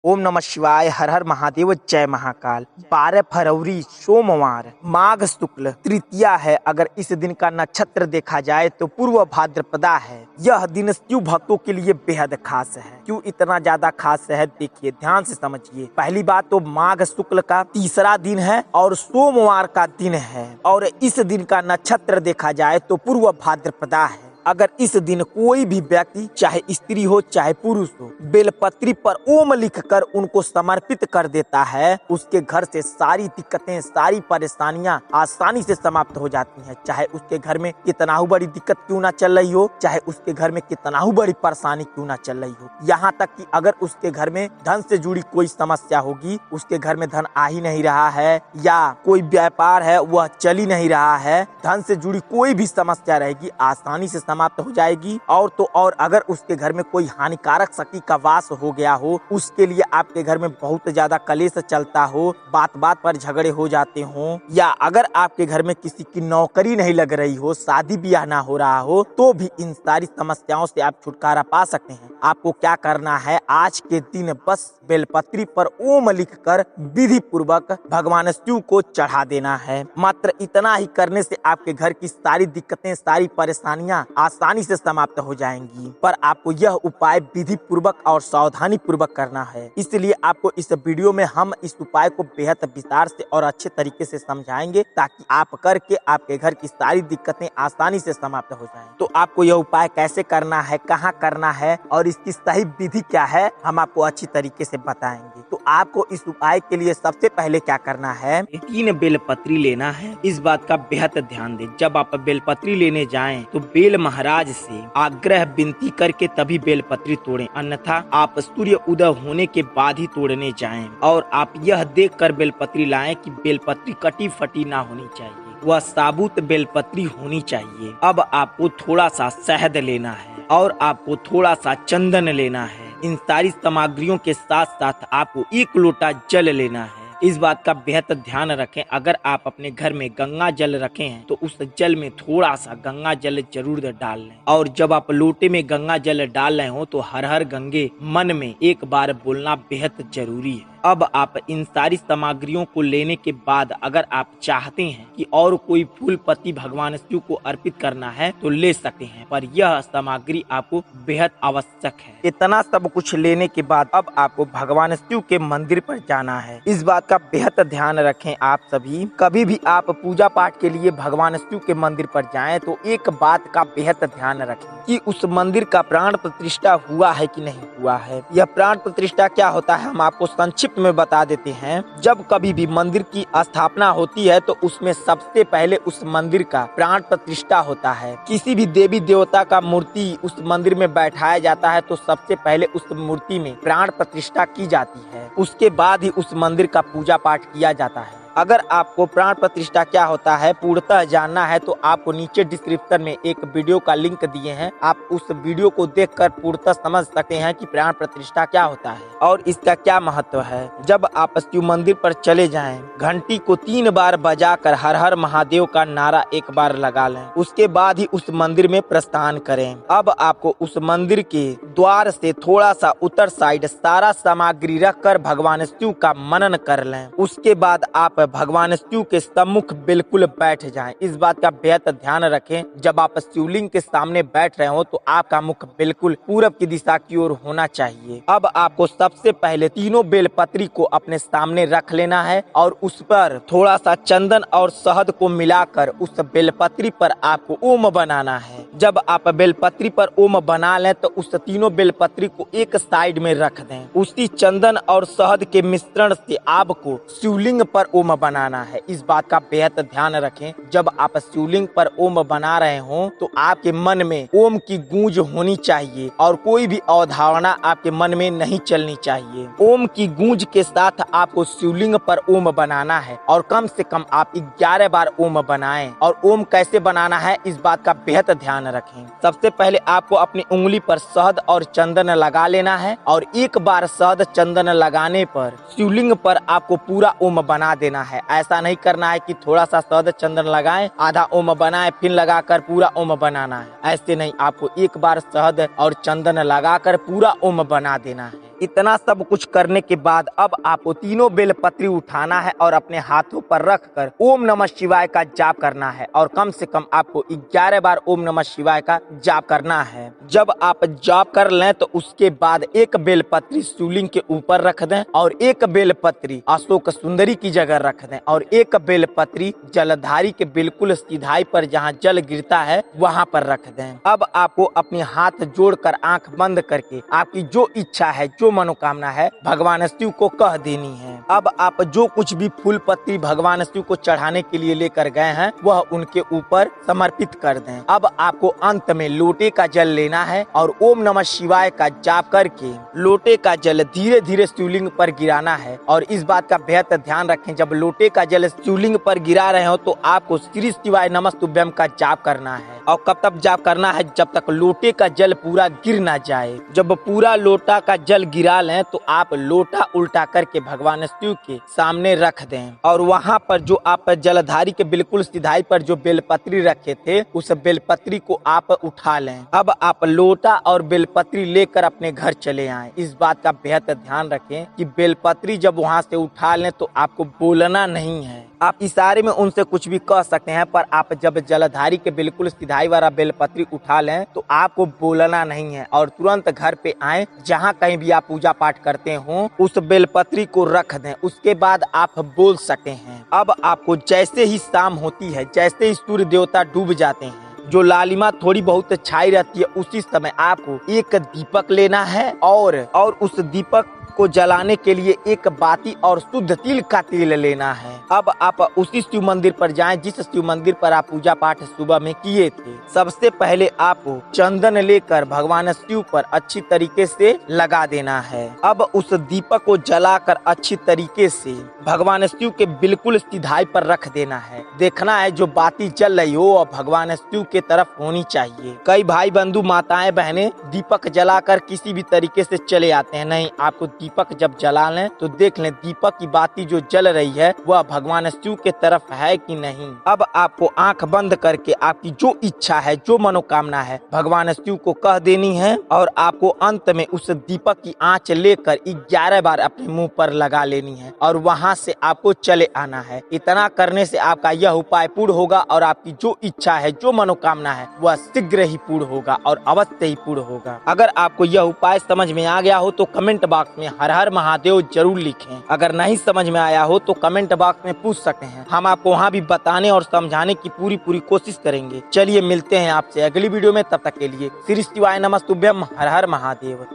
ओम नमः शिवाय। हर हर महादेव, जय महाकाल। 12 फरवरी सोमवार, माघ शुक्ल तृतीया है। अगर इस दिन का नक्षत्र देखा जाए तो पूर्व भाद्रपदा है। यह दिन शिव भक्तों के लिए बेहद खास है। क्यों इतना ज्यादा खास है, देखिए ध्यान से समझिए। पहली बात तो माघ शुक्ल का तीसरा दिन है और सोमवार का दिन है। और इस दिन का नक्षत्र देखा जाए तो पूर्व भाद्रपदा है। अगर इस दिन कोई भी व्यक्ति, चाहे स्त्री हो चाहे पुरुष हो, बेलपत्री पर ओम लिखकर उनको समर्पित कर देता है, उसके घर से सारी दिक्कतें, सारी परेशानियां आसानी से समाप्त हो जाती हैं। चाहे उसके घर में कितना ही बड़ी दिक्कत क्यों ना चल रही हो, चाहे उसके घर में कितना ही बड़ी परेशानी क्यों ना चल रही हो, यहाँ तक कि अगर उसके घर में धन से जुड़ी कोई समस्या होगी, उसके घर में धन आ ही नहीं रहा है, या कोई व्यापार है वह चल ही नहीं रहा है, धन से जुड़ी कोई भी समस्या रहेगी आसानी से समाप्त हो जाएगी। और तो और अगर उसके घर में कोई हानिकारक शक्ति का वास हो गया हो, उसके लिए आपके घर में बहुत ज्यादा कलेश चलता हो, बात बात पर झगड़े हो जाते हो, या अगर आपके घर में किसी की नौकरी नहीं लग रही हो, शादी ब्याह ना हो रहा हो, तो भी इन सारी समस्याओं से आप छुटकारा पा सकते हैं। आपको क्या करना है, आज के दिन बस बेलपत्री पर ओम लिखकर विधि पूर्वक भगवान शिव को चढ़ा देना है। मात्र इतना ही करने से आपके घर की सारी दिक्कतें, सारी परेशानियां आसानी से समाप्त हो जाएंगी। पर आपको यह उपाय विधि पूर्वक और सावधानी पूर्वक करना है। इसलिए आपको इस वीडियो में हम इस उपाय को बेहद विस्तार से और अच्छे तरीके से समझाएंगे, ताकि आप करके आपके घर की सारी दिक्कतें आसानी से समाप्त हो जाएं। तो आपको यह उपाय कैसे करना है, कहाँ करना है और इसकी सही विधि क्या है, हम आपको अच्छी तरीके से बताएंगे। तो आपको इस उपाय के लिए सबसे पहले क्या करना है, 3 बेलपत्री लेना है। इस बात का बेहद ध्यान दें, जब आप बेलपत्री लेने जाएं तो बेल महाराज से आग्रह विनती करके तभी बेलपत्री तोड़ें, अन्यथा आप सूर्य उदय होने के बाद ही तोड़ने जाएं। और आप यह देखकर बेलपत्री लाएं कि बेलपत्री कटी फटी ना होनी चाहिए, वह साबुत बेलपत्री होनी चाहिए। अब आपको थोड़ा सा शहद लेना है और आपको थोड़ा सा चंदन लेना है। इन सारी सामग्रियों के साथ साथ आपको 1 लोटा जल लेना है। इस बात का बेहद ध्यान रखें, अगर आप अपने घर में गंगा जल रखे हैं तो उस जल में थोड़ा सा गंगा जल जरूर डाल लें। और जब आप लोटे में गंगा जल डाल रहे हो तो हर हर गंगे मन में एक बार बोलना बेहद जरूरी है। अब आप इन सारी सामग्रियों को लेने के बाद अगर आप चाहते हैं कि और कोई फूल पत्ती भगवान शिव को अर्पित करना है तो ले सकते हैं, पर यह सामग्री आपको बेहद आवश्यक है। इतना सब कुछ लेने के बाद अब आपको भगवान शिव के मंदिर पर जाना है। इस बात का बेहद ध्यान रखें, आप सभी कभी भी आप पूजा पाठ के लिए भगवान शिव के मंदिर पर जाएं तो एक बात का बेहद ध्यान रखें कि उस मंदिर का प्राण प्रतिष्ठा हुआ है कि नहीं हुआ है। यह प्राण प्रतिष्ठा क्या होता है, हम आपको संक्षिप्त में बता देते हैं। जब कभी भी मंदिर की स्थापना होती है तो उसमें सबसे पहले उस मंदिर का प्राण प्रतिष्ठा होता है। किसी भी देवी देवता का मूर्ति उस मंदिर में बैठाया जाता है तो सबसे पहले उस मूर्ति में प्राण प्रतिष्ठा की जाती है, उसके बाद ही उस मंदिर का पूजा पाठ किया जाता है। अगर आपको प्राण प्रतिष्ठा क्या होता है पूर्णतः जानना है तो आपको नीचे डिस्क्रिप्शन में एक वीडियो का लिंक दिए हैं, आप उस वीडियो को देखकर पूर्णतः समझ सकते हैं कि प्राण प्रतिष्ठा क्या होता है और इसका क्या महत्व है। जब आप शिव मंदिर पर चले जाएं, घंटी को 3 बार बजाकर हर हर महादेव का नारा 1 बार लगा लें, उसके बाद ही उस मंदिर में प्रस्थान करें। अब आपको उस मंदिर के द्वार से थोड़ा सा उत्तर साइड सारा सामग्री रखकर भगवान शिव का मनन कर लें। उसके बाद आप भगवान शिव के सम्मुख बिल्कुल बैठ जाएं। इस बात का बेहद ध्यान रखें, जब आप शिवलिंग के सामने बैठ रहे हो तो आपका मुख बिल्कुल पूरब की दिशा की ओर होना चाहिए। अब आपको सबसे पहले तीनों बेलपत्री को अपने सामने रख लेना है और उस पर थोड़ा सा चंदन और शहद को मिलाकर उस बेलपत्री पर आपको ओम बनाना है। जब आप बेलपत्री पर ओम बना लें तो उस तीनों बेलपत्री को एक साइड में रख दें। उसी चंदन और शहद के मिश्रण से आपको शिवलिंग पर ओम बनाना है। इस बात का बेहद ध्यान रखें, जब आप शिवलिंग पर ओम बना रहे हो तो आपके मन में ओम की गूंज होनी चाहिए और कोई भी अवधारणा आपके मन में नहीं चलनी चाहिए। ओम की गूंज के साथ आपको शिवलिंग पर ओम बनाना है और कम से कम आप 11 बार ओम बनाएं। और ओम कैसे बनाना है इस बात का बेहद ध्यान रखें। सबसे पहले आपको अपनी उंगली पर शहद और चंदन लगा लेना है और 1 बार शहद चंदन लगाने पर शिवलिंग पर आपको पूरा ओम बना देना है। ऐसा नहीं करना है कि थोड़ा सा शहद चंदन लगाएं, आधा ओम बनाएं, फिर लगाकर पूरा ओम बनाना है। ऐसे नहीं, आपको 1 बार शहद और चंदन लगाकर पूरा ओम बना देना है। इतना सब कुछ करने के बाद अब आपको तीनों बेलपत्री उठाना है और अपने हाथों पर रखकर ओम नमः शिवाय का जाप करना है और कम से कम आपको 11 बार ओम नमः शिवाय का जाप करना है। जब आप जाप कर लें तो उसके बाद एक बेलपत्री शिवलिंग के ऊपर रख दें और एक बेलपत्री अशोक सुंदरी की जगह रख दें और एक बेलपत्री जलधारी के बिल्कुल सीधाई पर जहाँ जल गिरता है वहाँ पर रख दें। अब आपको अपने हाथ जोड़कर आंख बंद करके आपकी जो इच्छा है, जो मनोकामना है, भगवान शिव को कह देनी है। अब आप जो कुछ भी फूल पत्ती भगवान शिव को चढ़ाने के लिए लेकर गए हैं वह उनके ऊपर समर्पित कर दें। अब आपको अंत में लोटे का जल लेना है और ओम नमः शिवाय का जाप करके लोटे का जल धीरे धीरे शिवलिंग पर गिराना है। और इस बात का बेहद ध्यान रखें, जब लोटे का जल शिवलिंग पर गिरा रहे हो तो आपको श्री शिवाय नमस्तुभ्यम का जाप करना है। और कब तक जाप करना है? जब तक लोटे का जल पूरा गिर ना जाए। जब पूरा लोटा का जल गिरा लें तो आप लोटा उल्टा करके भगवान शिव के सामने रख दें और वहाँ पर जो आप जलधारी के बिल्कुल सीधाई पर जो बेलपत्री रखे थे उस बेलपत्री को आप उठा लें। अब आप लोटा और बेलपत्री लेकर अपने घर चले आएं। इस बात का बेहद ध्यान रखें कि बेलपत्री जब वहाँ से उठा लें तो आपको बोलना नहीं है। आप इशारे में उनसे कुछ भी कह सकते हैं, पर आप जब जलधारी के बिल्कुल सीधाई वाला बेलपत्री उठा लें तो आपको बोलना नहीं है और तुरंत घर पे आए, जहाँ कहीं भी आप पूजा पाठ करते हो उस बेलपत्री को रख दें। उसके बाद आप बोल सकते हैं। अब आपको जैसे ही शाम होती है, जैसे ही सूर्य देवता डूब जाते हैं, जो लालिमा थोड़ी बहुत छाई रहती है, उसी समय आपको एक दीपक लेना है और उस दीपक को जलाने के लिए एक बाती और शुद्ध तिल का तेल लेना है। अब आप उसी शिव मंदिर पर जाएं जिस शिव मंदिर पर आप पूजा पाठ सुबह में किए थे। सबसे पहले आपको चंदन लेकर भगवान शिव पर अच्छी तरीके से लगा देना है। अब उस दीपक को जलाकर अच्छी तरीके से भगवान शिव के बिल्कुल सीधाई पर रख देना है। देखना है जो बाती जल रही हो और भगवान शिव के तरफ होनी चाहिए। कई भाई बंधु माताएं बहनें दीपक जलाकर किसी भी तरीके से चले आते हैं। नहीं, आपको दीपक जब जला लें तो देख लें दीपक की बाती जो जल रही है वह भगवान शिव के तरफ है कि नहीं। अब आपको आंख बंद करके आपकी जो इच्छा है, जो मनोकामना है, भगवान शिव को कह देनी है और आपको अंत में उस दीपक की आंच लेकर 11 बार अपने मुंह पर लगा लेनी है और वहां से आपको चले आना है। इतना करने से आपका यह उपाय पूर्ण होगा और आपकी जो इच्छा है, जो मनोकामना है, वह शीघ्र ही पूर्ण होगा और अवश्य ही पूर्ण होगा। अगर आपको यह उपाय समझ में आ गया हो तो कमेंट बॉक्स में हर हर महादेव जरूर लिखें। अगर नहीं समझ में आया हो तो कमेंट बॉक्स में पूछ सकते हैं, हम आपको वहाँ भी बताने और समझाने की पूरी कोशिश करेंगे। चलिए मिलते हैं आपसे अगली वीडियो में, तब तक के लिए श्री शिवाय नमस्तुभ्यम, हर हर महादेव।